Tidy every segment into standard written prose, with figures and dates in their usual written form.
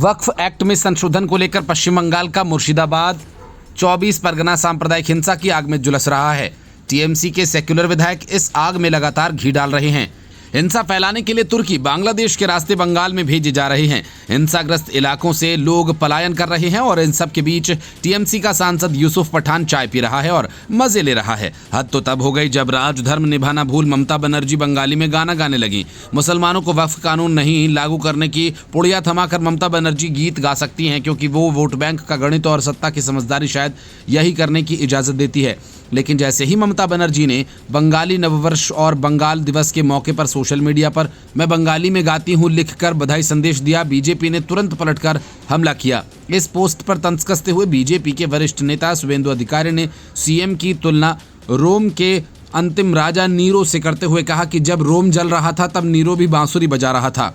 वक्फ act में संशोधन को लेकर पश्चिम बंगाल का मुर्शिदाबाद 24 परगना सांप्रदायिक हिंसा की आग में झुलस रहा है। टीएमसी के सेक्युलर विधायक इस आग में लगातार घी डाल रहे हैं। हिंसा फैलाने के लिए तुर्की बांग्लादेश के रास्ते बंगाल में भेजे जा रहे हैं। हिंसाग्रस्त इलाकों से लोग पलायन कर रहे हैं और इन सब के बीच टीएमसी का सांसद यूसुफ पठान चाय पी रहा है और मजे ले रहा है। हद तो तब हो गई जब राजधर्म निभाना भूल ममता बनर्जी बंगाली में गाना गाने लगी। मुसलमानों को वक्फ कानून नहीं लागू करने की पुड़िया थमाकर ममता बनर्जी गीत गा सकती हैं, क्योंकि वो वोट बैंक का गणित और सत्ता की समझदारी शायद यही करने की इजाजत देती है। लेकिन जैसे ही ममता बनर्जी ने बंगाली नववर्ष और बंगाल दिवस के मौके पर सोशल मीडिया पर मैं बंगाली में गाती हूं लिखकर बधाई संदेश दिया, बीजेपी ने तुरंत पलटकर हमला किया। इस पोस्ट पर तंज कसते हुए बीजेपी के वरिष्ठ नेता शुवेंदु अधिकारी ने सीएम की तुलना रोम के अंतिम राजा नीरो से करते हुए कहा कि जब रोम जल रहा था तब नीरो भी बांसुरी बजा रहा था।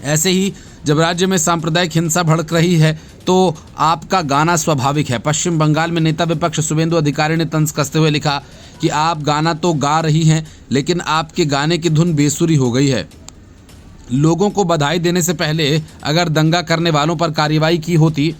ऐसे ही जब राज्य में सांप्रदायिक हिंसा भड़क रही है तो आपका गाना स्वाभाविक है। पश्चिम बंगाल में नेता विपक्ष शुवेंदु अधिकारी ने तंज कसते हुए लिखा कि आप गाना तो गा रही हैं, लेकिन आपके गाने की धुन बेसुरी हो गई है। लोगों को बधाई देने से पहले अगर दंगा करने वालों पर कार्रवाई की होती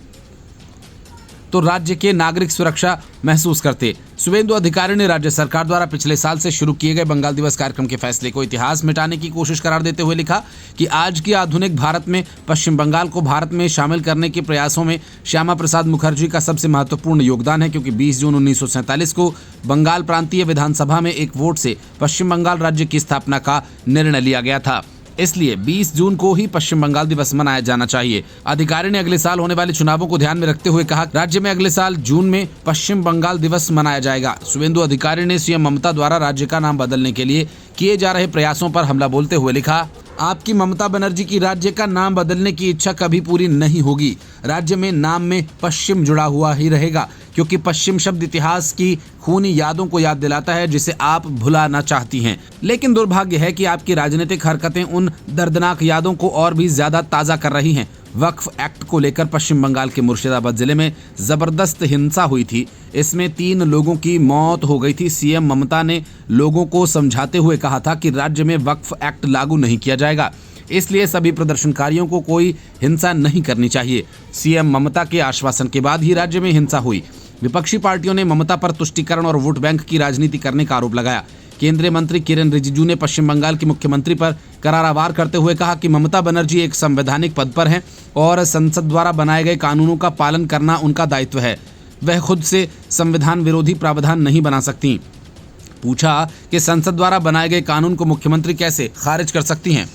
तो राज्य के नागरिक सुरक्षा महसूस करते। शुवेंदु अधिकारी ने राज्य सरकार द्वारा पिछले साल से शुरू किए गए बंगाल दिवस कार्यक्रम के फैसले को इतिहास मिटाने की कोशिश करार देते हुए लिखा कि आज की आधुनिक भारत में पश्चिम बंगाल को भारत में शामिल करने के प्रयासों में श्यामा प्रसाद मुखर्जी का सबसे महत्वपूर्ण योगदान है, क्योंकि 20 जून 1947 को बंगाल प्रांतीय विधानसभा में एक वोट से पश्चिम बंगाल राज्य की स्थापना का निर्णय लिया गया था। इसलिए 20 जून को ही पश्चिम बंगाल दिवस मनाया जाना चाहिए। अधिकारी ने अगले साल होने वाले चुनावों को ध्यान में रखते हुए कहा राज्य में अगले साल जून में पश्चिम बंगाल दिवस मनाया जाएगा। शुवेंदु अधिकारी ने सीएम ममता द्वारा राज्य का नाम बदलने के लिए किए जा रहे प्रयासों पर हमला बोलते हुए लिखा, आपकी ममता बनर्जी की राज्य का नाम बदलने की इच्छा कभी पूरी नहीं होगी। राज्य में नाम में पश्चिम जुड़ा हुआ ही रहेगा, क्योंकि पश्चिम शब्द इतिहास की खूनी यादों को याद दिलाता है जिसे आप भुलाना चाहती हैं। लेकिन दुर्भाग्य है कि आपकी राजनीतिक हरकतें उन दर्दनाक यादों को और भी ज्यादा ताज़ा कर रही हैं। वक्फ एक्ट को लेकर पश्चिम बंगाल के मुर्शिदाबाद जिले में जबरदस्त हिंसा हुई थी। इसमें 3 लोगों की मौत हो गई थी। सीएम ममता ने लोगों को समझाते हुए कहा था कि राज्य में वक्फ एक्ट लागू नहीं किया जाएगा, इसलिए सभी प्रदर्शनकारियों को कोई हिंसा नहीं करनी चाहिए। सीएम ममता के आश्वासन के बाद ही राज्य में हिंसा हुई। विपक्षी पार्टियों ने ममता पर तुष्टीकरण और वोट बैंक की राजनीति करने का आरोप लगाया। केंद्रीय मंत्री किरेन रिजिजू ने पश्चिम बंगाल के मुख्यमंत्री पर करारा वार करते हुए कहा कि ममता बनर्जी एक संवैधानिक पद पर हैं और संसद द्वारा बनाए गए कानूनों का पालन करना उनका दायित्व है। वह खुद से संविधान विरोधी प्रावधान नहीं बना सकती। पूछा कि संसद द्वारा बनाए गए कानून को मुख्यमंत्री कैसे खारिज कर सकती हैं।